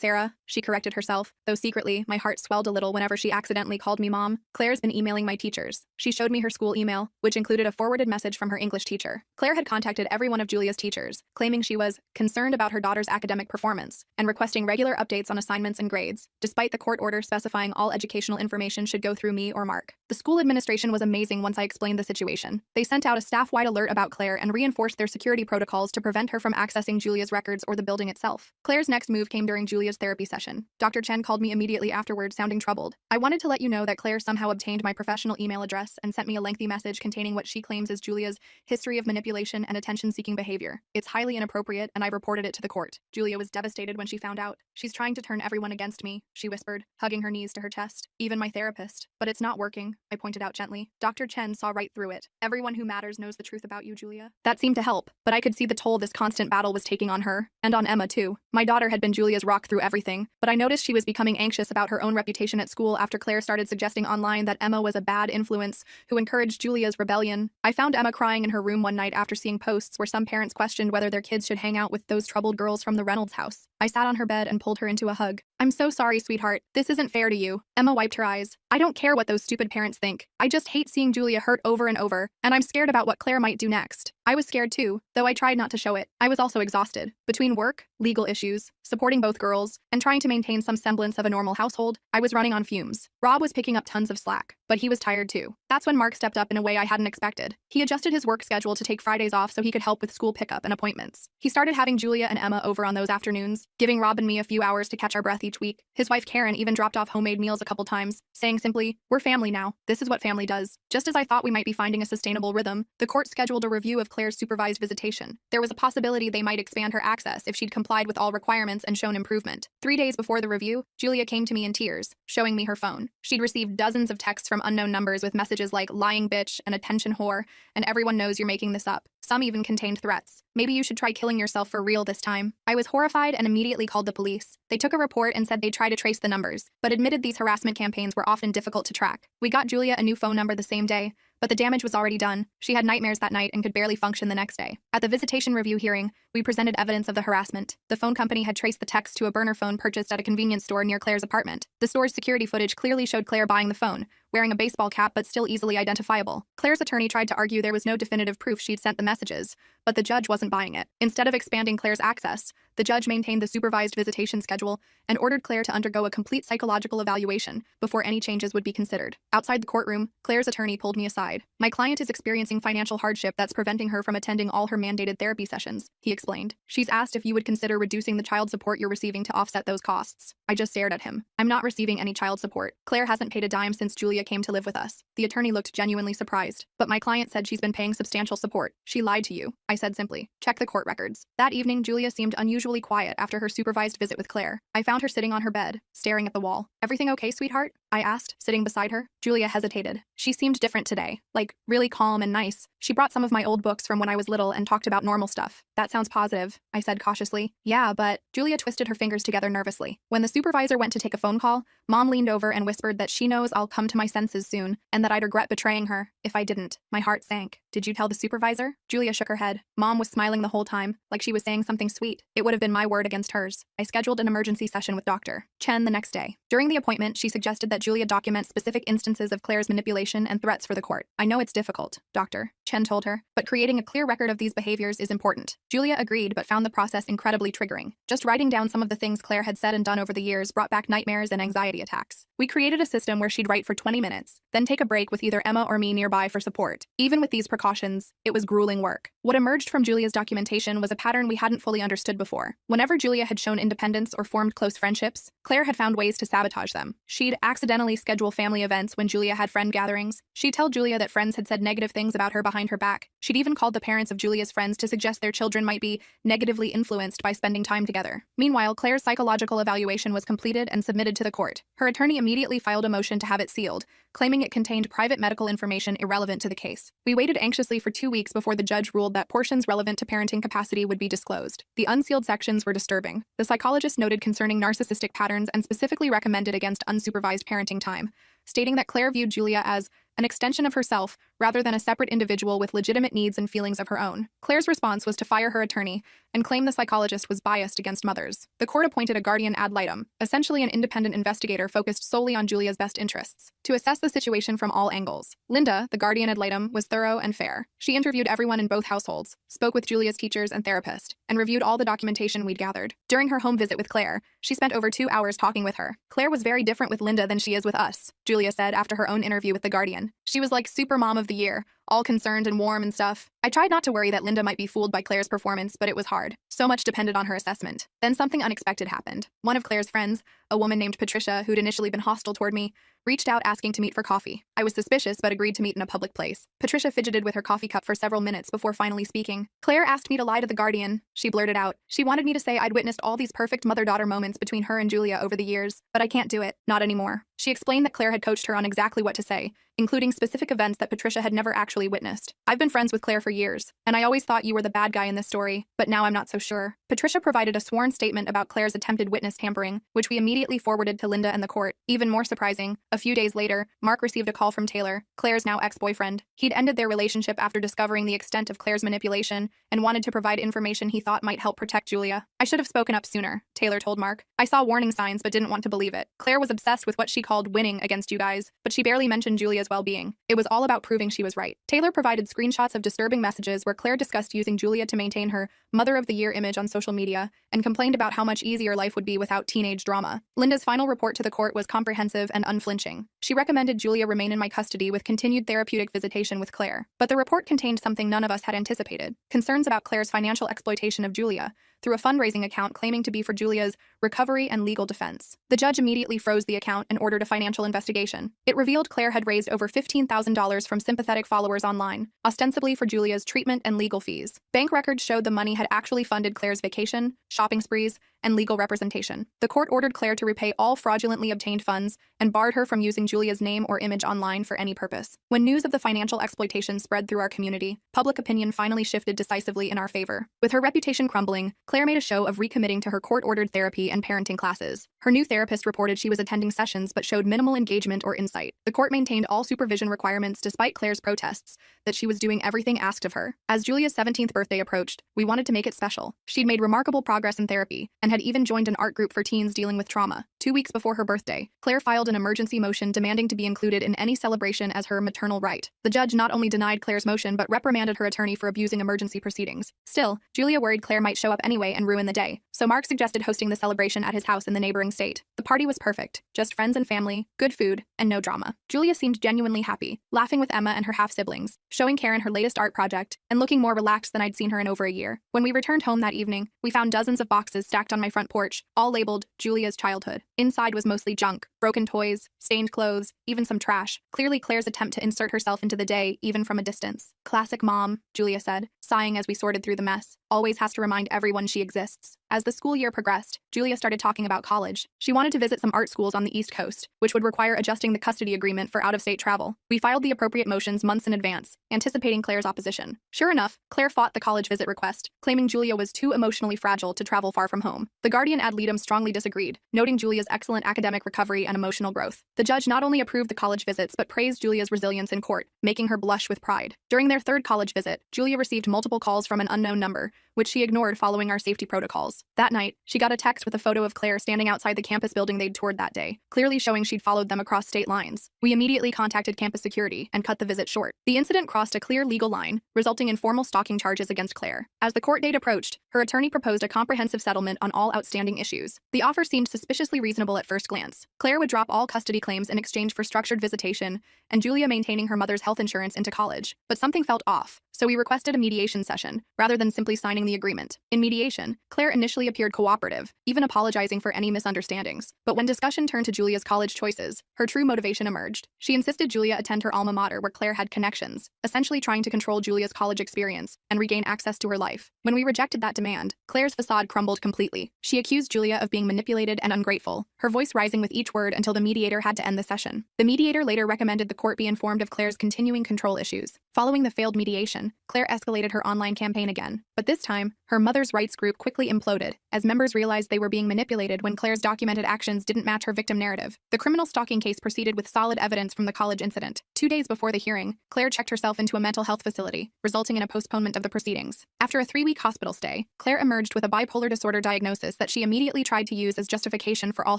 Sarah, she corrected herself, though secretly, my heart swelled a little whenever she accidentally called me Mom. Claire's been emailing my teachers. She showed me her school email, which included a forwarded message from her English teacher. Claire had contacted every one of Julia's teachers, claiming she was concerned about her daughter's academic performance and requesting regular updates on assignments and grades, despite the court order specifying all educational information should go through me or Mark. The school administration was amazing once I explained the situation. They sent out a staff-wide alert about Claire and reinforced their security protocols to prevent her from accessing Julia's records or the building itself. Claire's next move came during Julia's therapy session. Dr. Chen called me immediately afterward, sounding troubled. I wanted to let you know that Claire somehow obtained my professional email address and sent me a lengthy message containing what she claims is Julia's history of manipulation and attention-seeking behavior. It's highly inappropriate, and I reported it to the court. Julia was devastated when she found out. She's trying to turn everyone against me, she whispered, hugging her knees to her chest. Even my therapist. But it's not working, I pointed out gently. Dr. Chen saw right through it. Everyone who matters knows the truth about you, Julia. That seemed to help, but I could see the toll this constant battle was taking on her, and on Emma too. My daughter had been Julia's rock through everything, but I noticed she was becoming anxious about her own reputation at school after Claire started suggesting online that Emma was a bad influence who encouraged Julia's rebellion. I found Emma crying in her room one night after seeing posts where some parents questioned whether their kids should hang out with those troubled girls from the Reynolds house. I sat on her bed and pulled her into a hug. I'm so sorry, sweetheart. This isn't fair to you. Emma wiped her eyes. I don't care what those stupid parents think. I just hate seeing Julia hurt over and over, and I'm scared about what Claire might do next. I was scared too, though I tried not to show it. I was also exhausted. Between work, legal issues, supporting both girls, and trying to maintain some semblance of a normal household, I was running on fumes. Rob was picking up tons of slack, but he was tired too. That's when Mark stepped up in a way I hadn't expected. He adjusted his work schedule to take Fridays off so he could help with school pickup and appointments. He started having Julia and Emma over on those afternoons, giving Rob and me a few hours to catch our breath each week. His wife Karen even dropped off homemade meals a couple times, saying simply, "We're family now. This is what family does." Just as I thought we might be finding a sustainable rhythm, the court scheduled a review of Claire's supervised visitation. There was a possibility they might expand her access if she'd complied with all requirements and shown improvement. 3 days before the review, Julia came to me in tears, showing me her phone. She'd received dozens of texts from unknown numbers with messages like lying bitch and attention whore, and everyone knows you're making this up. Some even contained threats. Maybe you should try killing yourself for real this time. I was horrified and immediately called the police. They took a report and said they'd try to trace the numbers, but admitted these harassment campaigns were often difficult to track. We got Julia a new phone number the same day, but the damage was already done. She had nightmares that night and could barely function the next day. At the visitation review hearing, we presented evidence of the harassment. The phone company had traced the text to a burner phone purchased at a convenience store near Claire's apartment. The store's security footage clearly showed Claire buying the phone, wearing a baseball cap but still easily identifiable. Claire's attorney tried to argue there was no definitive proof she'd sent the messages, but the judge wasn't buying it. Instead of expanding Claire's access, the judge maintained the supervised visitation schedule and ordered Claire to undergo a complete psychological evaluation before any changes would be considered. Outside the courtroom, Claire's attorney pulled me aside. "My client is experiencing financial hardship that's preventing her from attending all her mandated therapy sessions," he explained. "She's asked if you would consider reducing the child support you're receiving to offset those costs." I just stared at him. "I'm not receiving any child support. Claire hasn't paid a dime since Julia came to live with us." The attorney looked genuinely surprised. "But my client said she's been paying substantial support." "She lied to you," I said simply. "Check the court records." That evening, Julia seemed unusually quiet after her supervised visit with Claire. I found her sitting on her bed, staring at the wall. "Everything okay, sweetheart?" I asked, sitting beside her. Julia hesitated. She seemed different today, like really calm and nice. She brought some of my old books from when I was little and talked about normal stuff. That sounds positive, I said cautiously. Yeah, but Julia twisted her fingers together nervously. When the supervisor went to take a phone call, Mom leaned over and whispered that she knows I'll come to my senses soon and that I'd regret betraying her if I didn't. My heart sank. Did you tell the supervisor? Julia shook her head. Mom was smiling the whole time, like she was saying something sweet. It would have been my word against hers. I scheduled an emergency session with Dr. Chen the next day. During the appointment, she suggested that Julia document specific instances of Claire's manipulation and threats for the court. I know it's difficult, Dr. Chen told her, but creating a clear record of these behaviors is important. Julia agreed but found the process incredibly triggering. Just writing down some of the things Claire had said and done over the years brought back nightmares and anxiety attacks. We created a system where she'd write for 20 minutes, then take a break with either Emma or me nearby for support. Even with these precautions, it was grueling work. What emerged from Julia's documentation was a pattern we hadn't fully understood before. Whenever Julia had shown independence or formed close friendships, Claire had found ways to sabotage them. She'd accidentally schedule family events when Julia had friend gatherings. She'd tell Julia that friends had said negative things about her behind her back. She'd even called the parents of Julia's friends to suggest their children might be negatively influenced by spending time together. Meanwhile, Claire's psychological evaluation was completed and submitted to the court. Her attorney immediately filed a motion to have it sealed, claiming it contained private medical information irrelevant to the case. We waited anxiously for 2 weeks before the judge ruled that portions relevant to parenting capacity would be disclosed. The unsealed sections were disturbing. The psychologist noted concerning narcissistic patterns and specifically recommended against unsupervised parenting time, stating that Claire viewed Julia as an extension of herself rather than a separate individual with legitimate needs and feelings of her own. Claire's response was to fire her attorney and claim the psychologist was biased against mothers. The court appointed a guardian ad litem, essentially an independent investigator focused solely on Julia's best interests, to assess the situation from all angles. Linda, the guardian ad litem, was thorough and fair. She interviewed everyone in both households, spoke with Julia's teachers and therapist, and reviewed all the documentation we'd gathered. During her home visit with Claire, she spent over 2 hours talking with her. Claire was very different with Linda than she is with us, Julia said after her own interview with the guardian. She was like super mom of the year, all concerned and warm and stuff. I tried not to worry that Linda might be fooled by Claire's performance, but it was hard. So much depended on her assessment. Then something unexpected happened. One of Claire's friends, a woman named Patricia, who'd initially been hostile toward me, reached out asking to meet for coffee. I was suspicious but agreed to meet in a public place. Patricia fidgeted with her coffee cup for several minutes before finally speaking. Claire asked me to lie to the guardian, she blurted out. She wanted me to say I'd witnessed all these perfect mother-daughter moments between her and Julia over the years, but I can't do it, not anymore. She explained that Claire had coached her on exactly what to say, including specific events that Patricia had never actually witnessed. I've been friends with Claire for years, and I always thought you were the bad guy in this story, but now I'm not so sure. Patricia provided a sworn statement about Claire's attempted witness tampering, which we immediately forwarded to Linda and the court. Even more surprising, a few days later, Mark received a call from Taylor, Claire's now ex-boyfriend. He'd ended their relationship after discovering the extent of Claire's manipulation and wanted to provide information he thought might help protect Julia. I should have spoken up sooner, Taylor told Mark. I saw warning signs but didn't want to believe it. Claire was obsessed with what she called winning against you guys, but she barely mentioned Julia's well-being. It was all about proving she was right. Taylor provided screenshots of disturbing messages where Claire discussed using Julia to maintain her Mother of the Year image on social media and complained about how much easier life would be without teenage drama. Linda's final report to the court was comprehensive and unflinching. She recommended Julia remain in my custody with continued therapeutic visitation with Claire. But the report contained something none of us had anticipated: concerns about Claire's financial exploitation of Julia through a fundraising account claiming to be for Julia's recovery and legal defense. The judge immediately froze the account and ordered a financial investigation. It revealed Claire had raised over $15,000 from sympathetic followers online, ostensibly for Julia's treatment and legal fees. Bank records showed the money had actually funded Claire's vacation, shopping sprees, and legal representation. The court ordered Claire to repay all fraudulently obtained funds and barred her from using Julia's name or image online for any purpose. When news of the financial exploitation spread through our community, public opinion finally shifted decisively in our favor. With her reputation crumbling, Claire made a show of recommitting to her court-ordered therapy and parenting classes. Her new therapist reported she was attending sessions but showed minimal engagement or insight. The court maintained all supervision requirements despite Claire's protests that she was doing everything asked of her. As Julia's 17th birthday approached, we wanted to make it special. She'd made remarkable progress in therapy and had even joined an art group for teens dealing with trauma. 2 weeks before her birthday, Claire filed an emergency motion demanding to be included in any celebration as her maternal right. The judge not only denied Claire's motion but reprimanded her attorney for abusing emergency proceedings. Still, Julia worried Claire might show up anyway and ruin the day, so Mark suggested hosting the celebration at his house in the neighboring state. The party was perfect, just friends and family, good food, and no drama. Julia seemed genuinely happy, laughing with Emma and her half-siblings, showing Karen her latest art project, and looking more relaxed than I'd seen her in over a year. When we returned home that evening, we found dozens of boxes stacked on my front porch, all labeled Julia's childhood. Inside was mostly junk: Broken toys, stained clothes, even some trash. Clearly Claire's attempt to insert herself into the day, even from a distance. Classic mom, Julia said, sighing as we sorted through the mess. Always has to remind everyone she exists. As the school year progressed, Julia started talking about college. She wanted to visit some art schools on the East Coast, which would require adjusting the custody agreement for out-of-state travel. We filed the appropriate motions months in advance, anticipating Claire's opposition. Sure enough, Claire fought the college visit request, claiming Julia was too emotionally fragile to travel far from home. The guardian ad litem strongly disagreed, noting Julia's excellent academic recovery and emotional growth. The judge not only approved the college visits but praised Julia's resilience in court, making her blush with pride. During their third college visit, Julia received multiple calls from an unknown number, which she ignored following our safety protocols. That night, she got a text with a photo of Claire standing outside the campus building they'd toured that day, clearly showing she'd followed them across state lines. We immediately contacted campus security and cut the visit short. The incident crossed a clear legal line, resulting in formal stalking charges against Claire. As the court date approached, her attorney proposed a comprehensive settlement on all outstanding issues. The offer seemed suspiciously reasonable at first glance. Claire would drop all custody claims in exchange for structured visitation, and Julia maintaining her mother's health insurance into college. But something felt off, so we requested a mediation session, rather than simply signing the agreement. In mediation, Claire initially appeared cooperative, even apologizing for any misunderstandings. But when discussion turned to Julia's college choices, her true motivation emerged. She insisted Julia attend her alma mater where Claire had connections, essentially trying to control Julia's college experience and regain access to her life. When we rejected that demand, Claire's facade crumbled completely. She accused Julia of being manipulated and ungrateful, her voice rising with each word until the mediator had to end the session. The mediator later recommended the court be informed of Claire's continuing control issues. Following the failed mediation, Claire escalated her online campaign again. But this time, her mother's rights group quickly imploded, as members realized they were being manipulated when Claire's documented actions didn't match her victim narrative. The criminal stalking case proceeded with solid evidence from the college incident. 2 days before the hearing, Claire checked herself into a mental health facility, resulting in a postponement of the proceedings. After a 3-week hospital stay, Claire emerged with a bipolar disorder diagnosis that she immediately tried to use as justification for all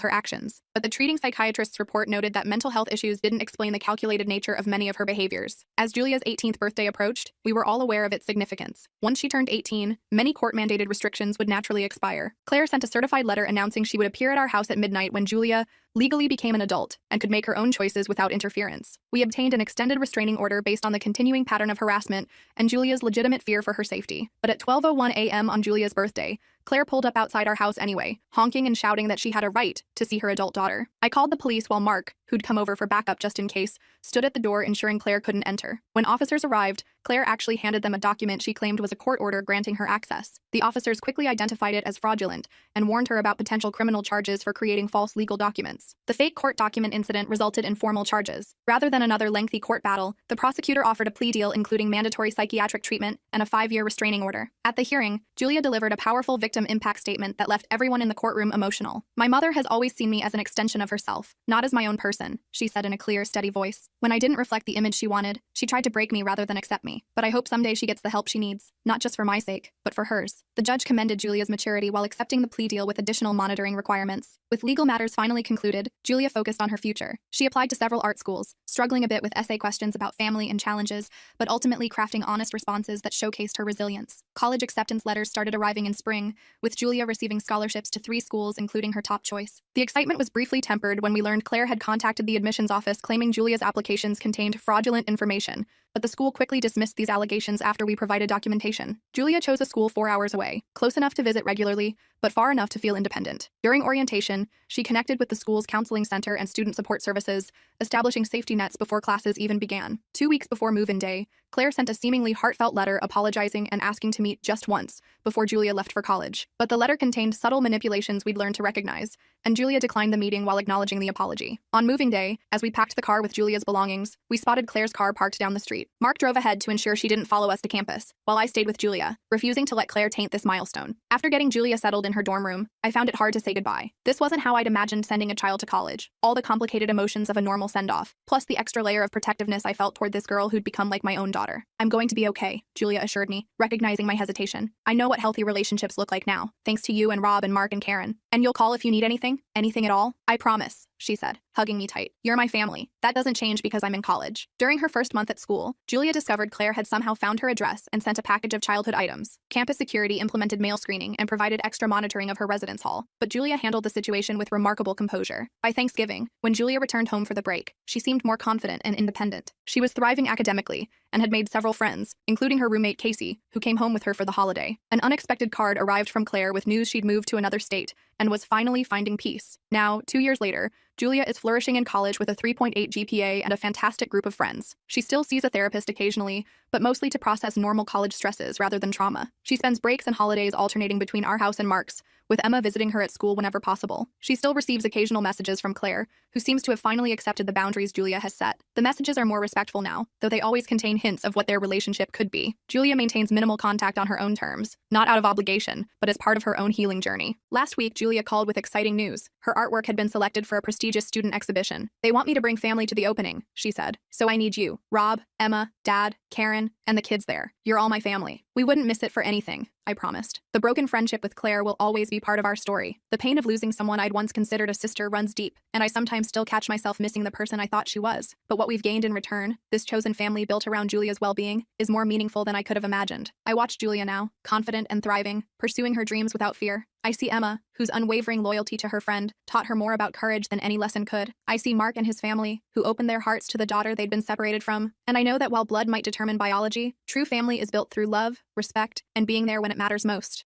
her actions. But the treating psychiatrist's report noted that mental health issues didn't explain the calculated nature of many of her behaviors. As Julia's 18th birthday approached, we were all aware of its significance. Once she turned 18, many court-mandated restrictions would naturally expire. Claire sent a certified letter announcing she would appear at our house at midnight when Julia legally became an adult and could make her own choices without interference. We obtained an extended restraining order based on the continuing pattern of harassment and Julia's legitimate fear for her safety. But at 12:01 a.m. on Julia's birthday, Claire pulled up outside our house anyway, honking and shouting that she had a right to see her adult daughter. I called the police while Mark, who'd come over for backup just in case, stood at the door ensuring Claire couldn't enter. When officers arrived, Claire actually handed them a document she claimed was a court order granting her access. The officers quickly identified it as fraudulent and warned her about potential criminal charges for creating false legal documents. The fake court document incident resulted in formal charges. Rather than another lengthy court battle, the prosecutor offered a plea deal including mandatory psychiatric treatment and a 5-year restraining order. At the hearing, Julia delivered a powerful victim impact statement that left everyone in the courtroom emotional. "My mother has always seen me as an extension of herself, not as my own person," she said in a clear, steady voice. "When I didn't reflect the image she wanted, she tried to break me rather than accept me. But I hope someday she gets the help she needs, not just for my sake, but for hers." The judge commended Julia's maturity while accepting the plea deal with additional monitoring requirements. With legal matters finally concluded, Julia focused on her future. She applied to several art schools, struggling a bit with essay questions about family and challenges, but ultimately crafting honest responses that showcased her resilience. College acceptance letters started arriving in spring, with Julia receiving scholarships to 3 schools, including her top choice. The excitement was briefly tempered when we learned Claire had contacted the admissions office claiming Julia's applications contained fraudulent information, but the school quickly dismissed these allegations after we provided documentation. Julia chose a school 4 hours away, close enough to visit regularly, but far enough to feel independent. During orientation, she connected with the school's counseling center and student support services, establishing safety nets before classes even began. 2 weeks before move-in day, Claire sent a seemingly heartfelt letter apologizing and asking to meet just once before Julia left for college. But the letter contained subtle manipulations we'd learned to recognize, and Julia declined the meeting while acknowledging the apology. On moving day, as we packed the car with Julia's belongings, we spotted Claire's car parked down the street. Mark drove ahead to ensure she didn't follow us to campus, while I stayed with Julia, refusing to let Claire taint this milestone. After getting Julia settled in her dorm room, I found it hard to say goodbye. This wasn't how I'd imagined sending a child to college. All the complicated emotions of a normal send-off, plus the extra layer of protectiveness I felt toward this girl who'd become like my own daughter. "I'm going to be okay," Julia assured me, recognizing my hesitation. "I know what healthy relationships look like now, thanks to you and Rob and Mark and Karen. And you'll call if you need anything? Anything at all? I promise," she said, hugging me tight. "You're my family. That doesn't change because I'm in college." During her first month at school, Julia discovered Claire had somehow found her address and sent a package of childhood items. Campus security implemented mail screening and provided extra monitoring of her residence hall, but Julia handled the situation with remarkable composure. By Thanksgiving, when Julia returned home for the break, she seemed more confident and independent. She was thriving academically and had made several friends, including her roommate Casey, who came home with her for the holiday. An unexpected card arrived from Claire with news she'd moved to another state and was finally finding peace. Now, 2 years later, Julia is flourishing in college with a 3.8 GPA and a fantastic group of friends. She still sees a therapist occasionally, but mostly to process normal college stresses rather than trauma. She spends breaks and holidays alternating between our house and Mark's, with Emma visiting her at school whenever possible. She still receives occasional messages from Claire, who seems to have finally accepted the boundaries Julia has set. The messages are more respectful now, though they always contain hints of what their relationship could be. Julia maintains minimal contact on her own terms, not out of obligation, but as part of her own healing journey. Last week, Julia called with exciting news. Her artwork had been selected for a prestigious student exhibition. "They want me to bring family to the opening," she said. "So I need you, Rob, Emma, Dad, Karen, and the kids there. You're all my family. We wouldn't miss it for anything," I promised. The broken friendship with Claire will always be part of our story. The pain of losing someone I'd once considered a sister runs deep, and I sometimes still catch myself missing the person I thought she was. But what we've gained in return, this chosen family built around Julia's well-being, is more meaningful than I could have imagined. I watch Julia now, confident and thriving, pursuing her dreams without fear. I see Emma, whose unwavering loyalty to her friend taught her more about courage than any lesson could. I see Mark and his family, who opened their hearts to the daughter they'd been separated from. And I know that while blood might determine biology, true family is built through love, respect, and being there when it matters most.